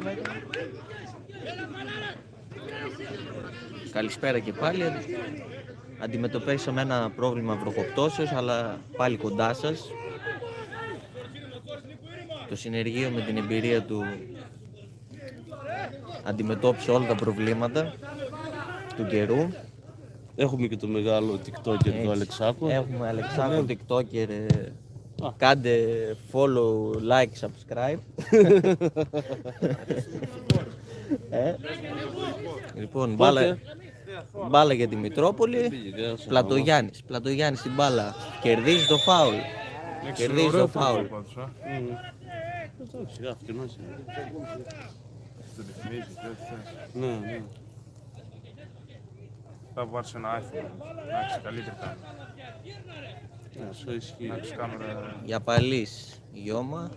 τον έκανε. Καλησπέρα και πάλι. Αντιμετωπίσαμε ένα πρόβλημα βροχοπτώσεως, αλλά πάλι κοντά σας. Το συνεργείο με την εμπειρία του αντιμετώπισε όλα τα προβλήματα του καιρού. Έχουμε και το μεγάλο TikToker του Αλεξάκου. Έχουμε Αλεξάκου TikToker. Κάντε follow, like, subscribe. Λοιπόν, μπάλα για τη Μητρόπολη. Πλατογιάννης την μπάλα. Κερδίζει το φάουλ. Κερδίζει το φάουλ. Σιγά φτηνός είναι. Στο ρυθμίζει και ό,τι θες. Ναι. Θα πάρεις ένα iPhone, να έχεις καλύτερη κάμερα. Ναι, σου ισχύει. Να έχεις κάμερα. Για παλής Γιώμα.